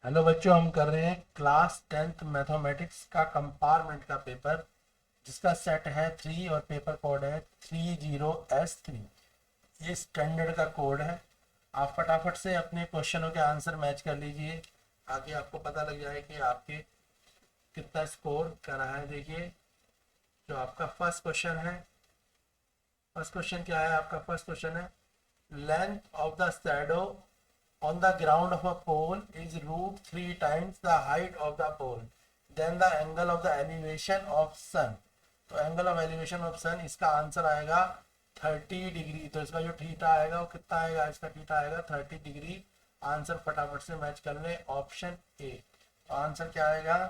Hello बच्चों, हम कर रहे हैं क्लास 10th मैथमेटिक्स का कंपार्टमेंट का पेपर, जिसका सेट है 3 और पेपर कोड है 30S3। ये स्टैंडर्ड का कोड है। आप फटाफट से अपने क्वेश्चनों के आंसर मैच कर लीजिए, आगे आपको पता लग जाए कि आपके कितना स्कोर कर रहा है। देखिए, जो आपका फर्स्ट क्वेश्चन क्या है? आपका फर्स्ट क्वेश्चन है, length of the shadow on the ground of a pole is root 3 times the height of the pole, then the angle of the elevation of sun। तो एंगल ऑफ एलिवेशन ऑफ सन, इसका answer आएगा 30 degree. तो इसका जो theta आएगा वो कितना आएगा? इसका थीटा आएगा 30 डिग्री। आंसर फटाफट से मैच कर ले, ऑप्शन ए। तो आंसर क्या आएगा?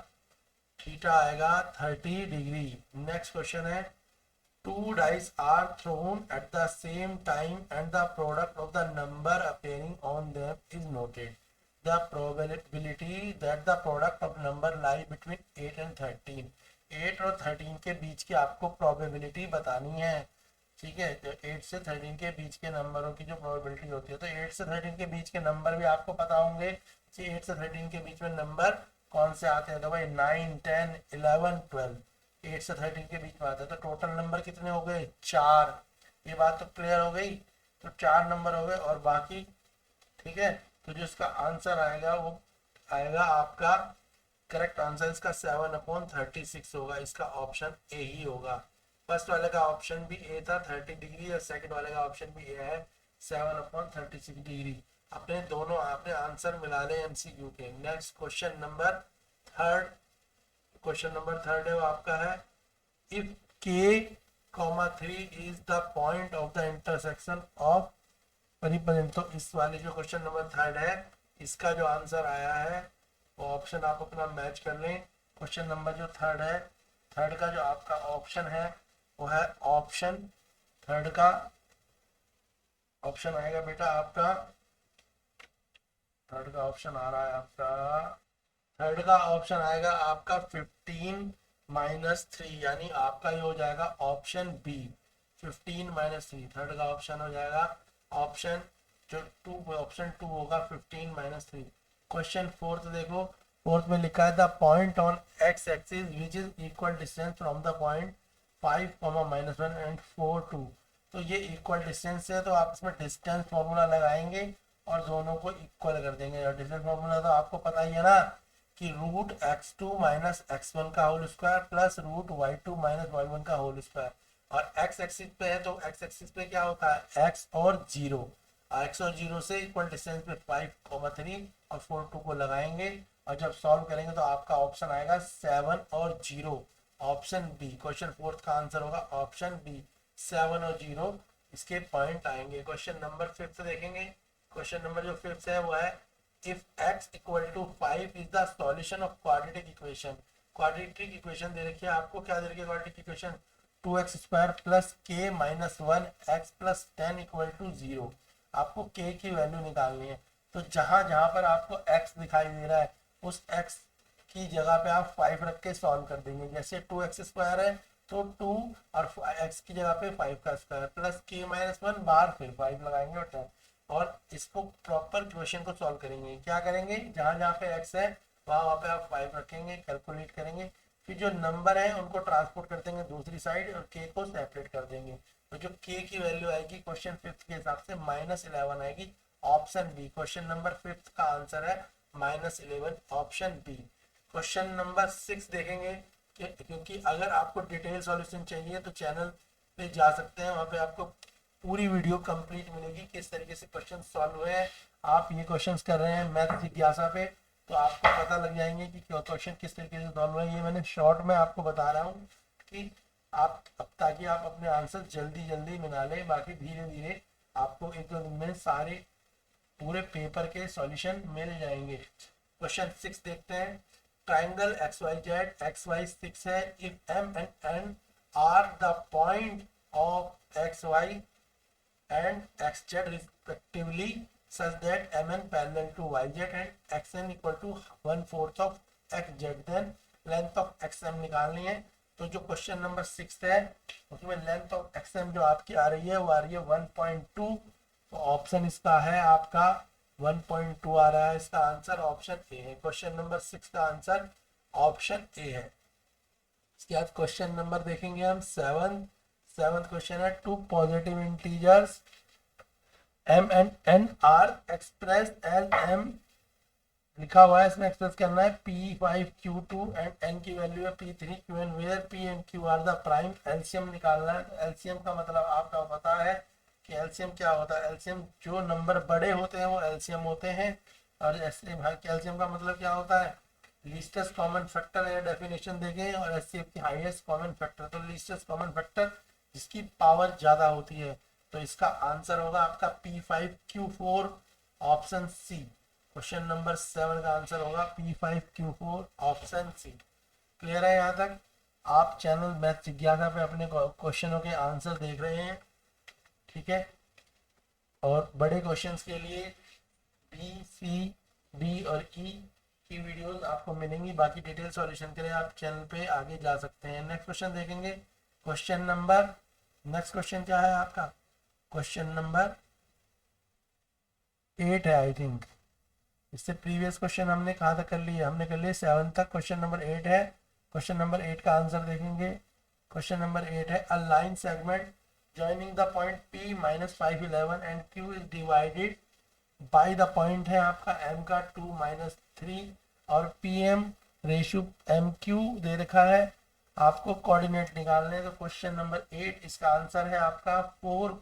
थीटा आएगा 30 डिग्री। नेक्स्ट क्वेश्चन है, two dice are thrown at the same time and the product of the number appearing on them is noted. The probability that the product of number lie between 8 and 13। 8 और 13 के बीच की आपको probability बतानी है। ठीक है, तो 8 से 13 के बीच के नंबरों की जो प्रोबेबिलिटी होती है, तो 8 से 13 के बीच के नंबर भी आपको पता होंगे कि 8 से 13 के बीच में नंबर कौन से आते हैं। तो भाई 9, 10, 11, 12 8 से 13 के बीच में आता है। तो टोटल नंबर कितने हो गए? 4। ये बात तो क्लियर हो गई। तो 4 नंबर हो गए और बाकी, ठीक है। तो जो इसका आंसर आएगा वो आएगा आपका, करेक्ट आंसर इसका 7/36 होगा। इसका ऑप्शन ए ही होगा। फर्स्ट वाले का ऑप्शन भी ए था 30 डिग्री, और सेकंड वाले का ऑप्शन भी ए है 7/36 डिग्री। अपने दोनों आपने आंसर मिला ले एमसीक्यू के। Next third question number third है, वो आपका है, इफ के comma 3 is the point of the intersection of परिपथ। तो इस वाले जो क्वेश्चन नंबर थर्ड है, इसका जो आंसर आया है वो ऑप्शन आप अपना मैच कर लें। क्वेश्चन नंबर जो थर्ड है, थर्ड का जो आपका ऑप्शन है वो है ऑप्शन, थर्ड का ऑप्शन आएगा बेटा आपका, थर्ड का ऑप्शन आ रहा है आपका, थर्ड का ऑप्शन आएगा आपका 15-3, यानी आपका ये हो जाएगा ऑप्शन बी, 15-3। थर्ड का ऑप्शन हो जाएगा ऑप्शन जो टू, ऑप्शन टू होगा 15-3। क्वेश्चन फोर्थ देखो, फोर्थ में लिखा है the point on x axis which is equal distance from the point 5, -1 and 4, 2। तो ये इक्वल डिस्टेंस है, तो आप इसमें डिस्टेंस फॉर्मूला लगाएंगे और दोनों को इक्वल कर देंगे। और डिस्टेंस फॉर्मूला तो आपको पता ही है ना, कि रूट x2 - x1 का whole square plus root y2 - y1 का होल स्क्वायर। और x एक्सिस पे है तो x एक्सिस पे क्या होता है? x और 0। x और 0 से इक्वल डिस्टेंस पे 5,3 और 4, 2 को लगाएंगे, और जब सॉल्व करेंगे तो आपका ऑप्शन आएगा 7 और 0, ऑप्शन बी। क्वेश्चन फोर्थ का आंसर होगा ऑप्शन बी, 7 और 0 इसके पॉइंट आएंगे। क्वेश्चन नंबर फिफ्थ देखेंगे। क्वेश्चन नंबर जो फिफ्थ है वो है, if x equal to 5 is the solution of quadratic equation। Quadratic equation दे रखी है आपको, क्या दे रखी है quadratic equation? 2x² plus k minus 1x plus 10 equal to 0। आपको k की वैल्यू निकालनी है। तो जहां जहां पर आपको x दिखाई दे रहा है, उस x की जगह पे आप 5 रख के सॉल्व कर देंगे। जैसे 2x² है तो 2, और x की जगह पे 5 का स्क्वायर प्लस k-1 बार, फिर 5 लगाएंगे और 10। और इसको प्रॉपर क्वेश्चन को सॉल्व करेंगे। क्या करेंगे? जहां जहां पे x है वहां वहां पे आप 5 रखेंगे, कैलकुलेट करेंगे, फिर जो नंबर है उनको ट्रांसपोर्ट कर देंगे दूसरी साइड और k को सेपरेट कर देंगे। तो जो k की वैल्यू आएगी क्वेश्चन फिफ्थ के हिसाब से -11 आएगी, option B. Question number fifth का आंसर है -11, ऑप्शन बी। क्वेश्चन नंबर 6 देखेंगे, क्योंकि अगर आपको डिटेल सॉल्यूशन चाहिए तो चैनल पे जा सकते हैं, वहाँ पे आपको पूरी वीडियो कंप्लीट मिलेगी, किस तरीके से क्वेश्चन सॉल्व हुए हैं। आप ये क्वेश्चंस कर रहे हैं मैथ जिज्ञासा पे, तो आपको पता लग जाएंगे कि क्वेश्चन किस तरीके से सॉल्व हुए। ये मैंने शॉर्ट में आपको बता रहा हूँ कि आप अब, ताकि आप अपने आंसर जल्दी जल्दी बना लें। बाकी धीरे धीरे आपको एक दो दिन में सारे पूरे पेपर के सॉल्यूशन मिल जाएंगे। क्वेश्चन 6 देखते हैं। ट्राइंगल XYZ, XY 6 है। If M and N are the point of XY and XZ respectively such that MN parallel to YZ and XN equal to 1/4 of XZ, then length of XM निकालनी है। तो जो question number 6 है उसमें length of XM जो आपकी आ रही है वो आ रही है 1.2। तो ऑप्शन इसका है आपका 1.2 आ रहा है, इसका आंसर ऑप्शन ए है। क्वेश्चन नंबर 6 का आंसर ऑप्शन ए है। इसके बाद क्वेश्चन नंबर देखेंगे हम सेवंथ क्वेश्चन है, two positive integers m and n are expressed as m लिखा हुआ है, इसमें एक्सप्रेस करना है P5 Q2 एंड n की वैल्यू है P3 Q and where P and Q are the prime, LCM निकालना है। तो एलसीएम का मतलब आपका पता है कि एलसीएम क्या होता है, एलसीएम जो नंबर बड़े होते हैं वो एलसीएम होते हैं। और एलसीएम का मतलब क्या होता है, लीस्टेस्ट कॉमन फैक्टर है, डेफिनेशन देखें। और एचसीएफ की हाईएस्ट कॉमन फैक्टर, तो लीस्टेस्ट कॉमन फैक्टर जिसकी पावर ज्यादा होती है। तो इसका आंसर होगा आपका P5Q4 option C. Question number 7 का आंसर होगा P5Q4 ऑप्शन सी। क्लियर है यहाँ तक? आप चैनल मैथ जिज्ञासा पे अपने क्वेश्चनों के आंसर देख रहे हैं, ठीक है। और बड़े क्वेश्चंस के लिए बी, सी, डी और ई की वीडियोस आपको मिलेंगी। बाकी डिटेल सॉल्यूशन के लिए आप चैनल पे आगे जा सकते हैं। नेक्स्ट क्वेश्चन देखेंगे। नेक्स्ट क्वेश्चन क्या है आपका? क्वेश्चन नंबर 8 है आई थिंक। इससे प्रीवियस क्वेश्चन हमने कहाँ तक कर लिए? हमने कर लिए 7 तक। क्वेश्चन नंबर 8 है। क्वेश्चन नंबर 8 का आंसर देखेंगे। क्वेश्चन नंबर 8 है, a line segment joining the point P minus 511 and Q is divided by the point है आपका M का 2 minus 3 और PM रेशो MQ दे रखा है। आपको कोऑर्डिनेट निकालने, तो क्वेश्चन नंबर 8 इसका आंसर है आपका 4,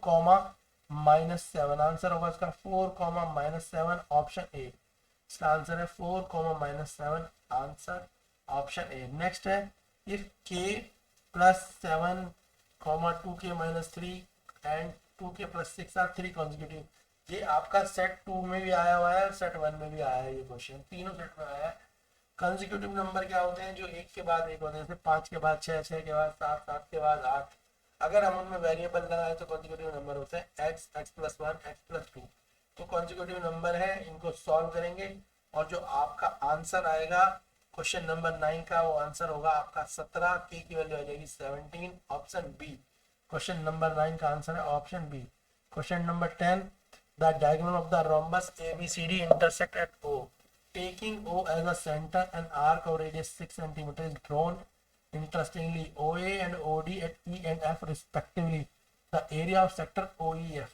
आंसर होगा इसका 4, ऑप्शन ए। इसका आंसर है 4, आंसर ऑप्शन ए। नेक्स्ट है, if K plus 7 2K-3 and 2K+6 are 3 consecutive. ये आपका सेट 2 में भी आया हुआ है, सेट 1 में भी आया है, ये क्वेश्चन तीनों सेट में आया है। कॉन्जिक्यूटिव नंबर क्या होते हैं? जो एक के बाद एक होते हैं, जैसे 5 के बाद 6, 6 के बाद 7, 7 के बाद 8। अगर हम उनमें वेरिएबल लगाए तो कॉन्जिक्यूटिव नंबर होते हैं x, x+1, x+2। तो कॉन्जिक्यूटिव नंबर है, इनको सॉल्व करेंगे और जो आपका आंसर आएगा क्वेश्चन नंबर 9 का, वो आंसर होगा आपका 17, के की वैल्यू आ जाएगी 17, ऑप्शन बी। क्वेश्चन नंबर 9 का आंसर है option B. Question number 10, the diagonal of the rhombus ABCD intersect at O, taking O as a centre and arc of radius 6 centimetre is drawn. Interestingly, OA and OD at E and F respectively, the area of sector OEF।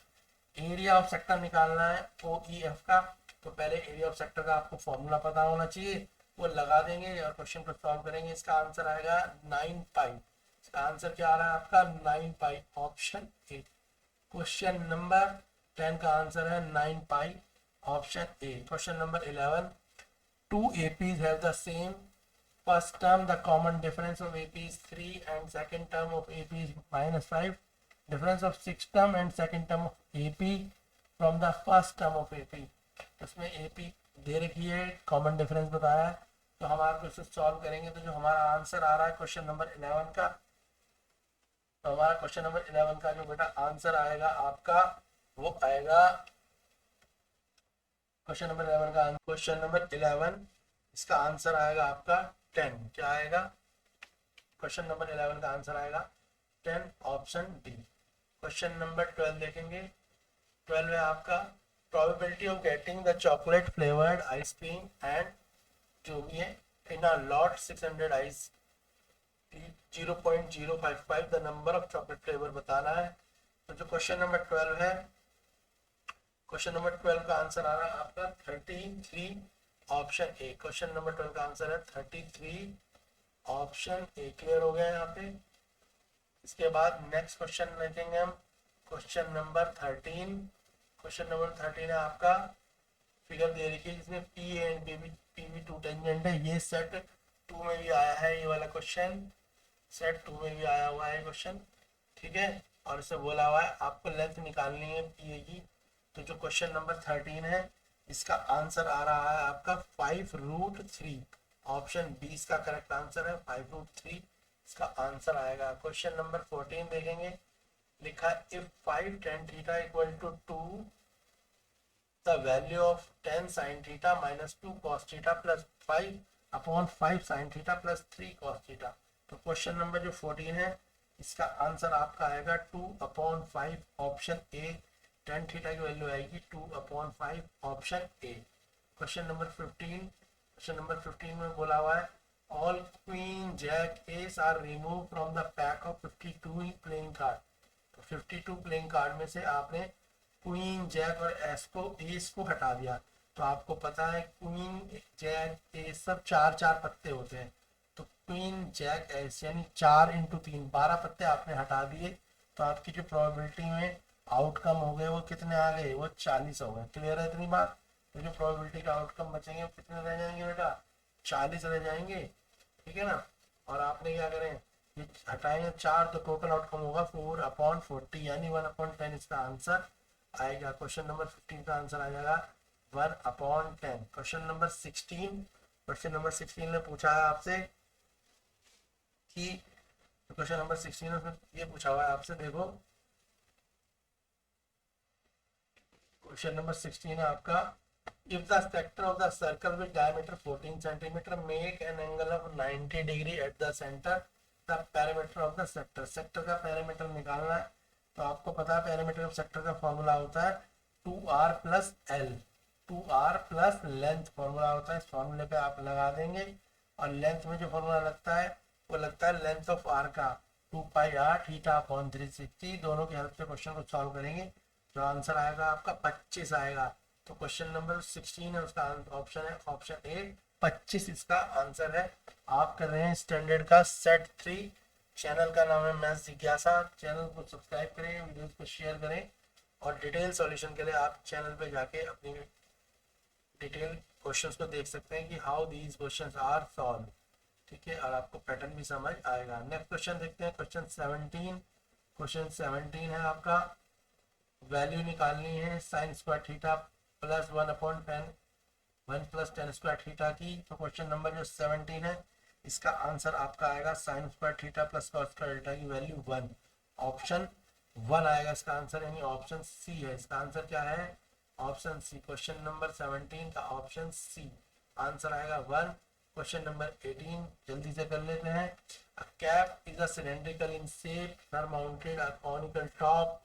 Area of sector निकालना है OEF का, तो पहले area of sector का आपको formula पता होना चाहिए, वो लगा देंगे और क्वेश्चन को सॉल्व करेंगे। इसका आंसर आएगा 9 पाई। इसका आंसर क्या आ रहा है आपका? 9 पाई, ऑप्शन ए। क्वेश्चन नंबर 10 का आंसर है 9 pi, option A. Question number 11, two APs have the same first term, the common difference of AP is 3 and second term of AP is -5, difference of 6 term and second term of AP from the first term of AP। इसमें AP दे रखी है, common difference बताया है, तो हम आपको इसे solve करेंगे। तो जो हमारा आंसर आ रहा है क्वेश्चन नंबर 11 का, तो हमारा क्वेश्चन नंबर 11 का जो बेटा आंसर आएगा आपका, वो आएगा क्वेश्चन नंबर 11 का क्वेश्चन नंबर 11 इसका आंसर आएगा आपका 10। क्या आएगा? क्वेश्चन नंबर 11 का आंसर आएगा 10, ऑप्शन डी। क्वेश्चन नंबर 12 देखेंगे। 12 है आपका, probability of getting the chocolate flavoured ice cream and जो भी है in a lot 600 ice 0.055, the number of chocolate flavour बताना है। तो जो क्वेश्चन नंबर 12 है, क्वेश्चन नंबर 12 का आंसर आ रहा है आपका 33, ऑप्शन ए। क्वेश्चन नंबर 12 का आंसर है 33, ऑप्शन ए। क्लियर हो गया यहाँ पे? इसके बाद नेक्स्ट क्वेश्चन देखेंगे हम, क्वेश्चन नंबर 13। क्वेश्चन नंबर 13 है आपका, फिगर दे रखी है जिसमें P and PV two tangent है। ये सेट 2 में भी आया है, ये वाला क्वेश्चन सेट 2 में भी आया हुआ है क्वेश्चन, ठीक है। और इसे बोला हुआ है आपको लेंथ निकालनी है पी की। तो जो क्वेश्चन नंबर 13 है, इसका आंसर आ रहा है आपका 5√3, ऑप्शन बी इसका करेक्ट आंसर है 5√3, इसका आंसर आएगा। क्वेश्चन नंबर 14 देखेंगे। लिखा है, if 5 tan theta equal to 2, the value of 10 sin theta minus 2 cos theta plus 5/5 sin theta plus 3 cos theta. तो क्वेश्चन नंबर जो 14 है, इसका आंसर आपका आएगा 2/5, ऑप्शन ए। टेन थीटा की वैल्यू आएगी 2/5 option A. Question number 15, question number 15 में बोला हुआ है all queen jack ace are remove from the pack of 52 playing card. तो 52 प्लेइंग कार्ड में से आपने क्वीन जैक और एस को हटा दिया। तो आपको पता है क्वीन जैक एस सब 4-4 पत्ते होते हैं, तो क्वीन जैक एस यानी 4 इंटू 3 12 पत्ते आपने हटा दिए। तो आपकी जो प्रोबेबिलिटी में आउटकम हो गए वो कितने आ गए, वो 40 हो गए। क्लियर है इतनी बात? तो जो प्रोबेबिलिटी का आउटकम बचेंगे वो कितने रह जाएंगे बेटा, 40 रह जाएंगे। ठीक है ना। और आपने क्या करें, ये हटाएंगे 4 तो टोटल आउटकम होगा 4/40 यानी 1/10 इसका आंसर आएगा। क्वेश्चन नंबर 15 का आंसर आ जाएगा 1/10। क्वेश्चन नंबर 16, क्वेश्चन नंबर 16 ने पूछा है आपसे कि क्वेश्चन नंबर 16 में ये पूछा हुआ है आपसे, देखो क्वेश्चन नंबर 16 है आपका, if the sector of the circle with diameter 14 centimeter make an angle of 90 degree at the center, the perimeter of the sector, sector का पैरामीटर निकालना है। तो आपको पता है पैरामीटर ऑफ सेक्टर का फॉर्मूला होता है 2r plus L, 2r plus length formula होता है। इस फॉर्मूले पे आप लगा देंगे और लेंथ में जो फॉर्मूला लगता है वो लगता है लेंथ ऑफ आर का 2πr थीटा अपॉन 360। दोनों की हेल्प से क्वेश्चन को सॉल्व करेंगे, जो आंसर आएगा आपका 25 आएगा। तो क्वेश्चन नंबर 16 है, उसका ऑप्शन है ऑप्शन ए 25 इसका आंसर है। आप कर रहे हैं स्टैंडर्ड का सेट 3। चैनल का नाम है मैथ्स जिज्ञासा। चैनल को सब्सक्राइब करें, वीडियोस को शेयर करें और डिटेल सॉल्यूशन के लिए आप चैनल पे जाके अपनी डिटेल क्वेश्चंस को देख सकते हैं कि how these questions are solve. ठीक है, और आपको पैटर्न भी समझ आएगा। नेक्स्ट क्वेश्चन देखते हैं, क्वेश्चन 17। क्वेश्चन 17 है आपका, वैल्यू निकालनी है sine square theta plus 1/10 1 plus ten square theta की। तो क्वेश्चन नंबर जो 17 है इसका आंसर आपका आएगा sine square theta plus cos square theta की वैल्यू 1, ऑप्शन 1 आएगा इसका आंसर, यानी ऑप्शन सी है। इसका आंसर क्या है, ऑप्शन सी। क्वेश्चन नंबर 17 का ऑप्शन सी आंसर आएगा 1। क्वेश्चन नंबर 18 जल्दी से कर लेते हैं। A cap is a cylindrical in shape, surmounted a conical top.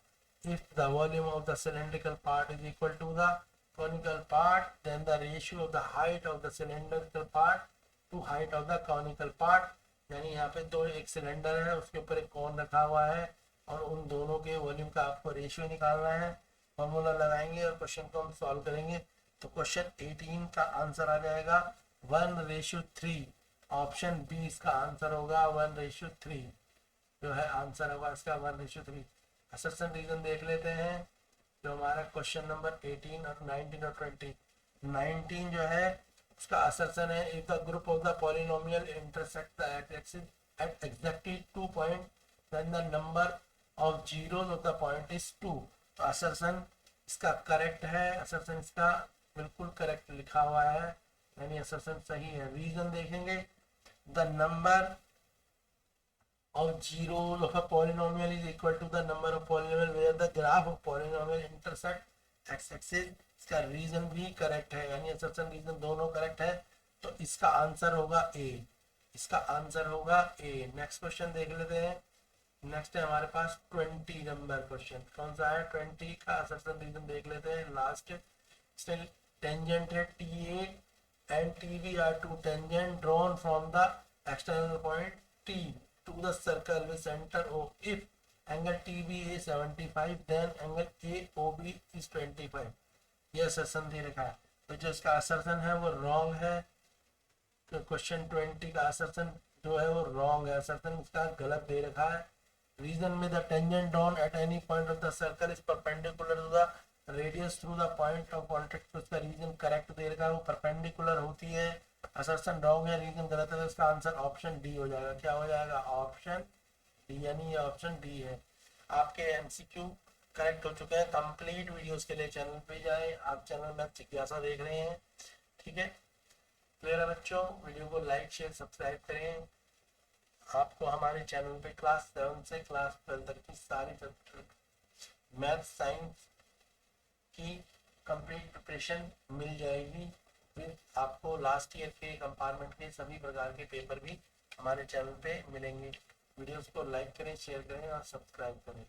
If the volume of the cylindrical part is equal to the conical part, then the ratio of the height of the cylindrical part to height of the conical part, यानी यहाँ पे दो एक cylinder है उसके ऊपर एक cone रखा हुआ है और उन दोनों के वॉल्यूम का आपको रेशियो निकालना है। फॉर्मूला लगाएंगे और क्वेश्चन को हम सॉल्व करेंगे। तो क्वेश्चन 18 का आंसर आ जाएगा 1:3। ऑप्शन बी इसका आंसर होगा 1:3 जो है आंसर होगा इसका 1:3। असर्शन रीजन देख लेते हैं। जो हमारा क्वेश्चन नंबर 18 और 19 और 20, 19 जो है उसका असर्शन है if the group of the polynomial intersect the axis at exactly 2 point then the number of zeros of the point is 2। तो असर्शन इसका करेक्ट है, असर्शन इसका बिल्कुल करेक्ट लिखा हुआ है, यानी असर्शन सही है। रीजन देखेंगे, the number of zeros of a polynomial is equal to the number of polynomial where the graph of polynomial intersect x-axis। इसका रीजन भी करेक्ट है, यानी असर्शन रीजन दोनों करेक्ट है। तो इसका आंसर होगा ए, इसका आंसर होगा ए। नेक्स्ट क्वेश्चन देख लेते हैं। नेक्स्ट है हमारे पास 20 नंबर क्वेश्चन, कौन सा है 20 का असर्शन रीजन देख लेते हैं। लास्ट टेंजेंट है TA and TB are two tangent drawn from the external point T to the circle with center O. If angle TB is 75 then angle AOB is 25। ये assertion दे रखा है, तो जो इसका असर्शन है वो रॉन्ग है। तो क्वेश्चन 20 का असर्शन जो है वो रॉन्ग है, असर्शन इसका गलत दे रखा है। रीजन में the tangent drawn at any point of the circle is perpendicular to the radius through the point of contact. तो उसका रीजन करेक्ट दे रखा है, वो परपेंडिकुलर होती है। असर्शन रॉन्ग है, रीजन गलत है, तो इसका आंसर ऑप्शन डी हो जाएगा। क्या हो जाएगा, ऑप्शन डी, यानी ये ऑप्शन डी है। आपके एमसीक्यू करेक्ट हो चुके हैं। कंप्लीट वीडियोस के लिए चैनल पे जाएं, आप चैनल में जिज्ञासा देख रहे हैं। ठीक है, क्लियर है बच्चों? वीडियो को लाइक शेयर सब्सक्राइब करें। आपको हमारे चैनल पे क्लास 7 से क्लास 12 तक की सारी मैथ साइंस की कंप्लीट प्रिपरेशन मिल जाएगी। फिर आपको लास्ट ईयर के कंपार्टमेंट के सभी प्रकार के पेपर भी हमारे चैनल पे मिलेंगे। वीडियोस को लाइक करें, शेयर करें और सब्सक्राइब करें।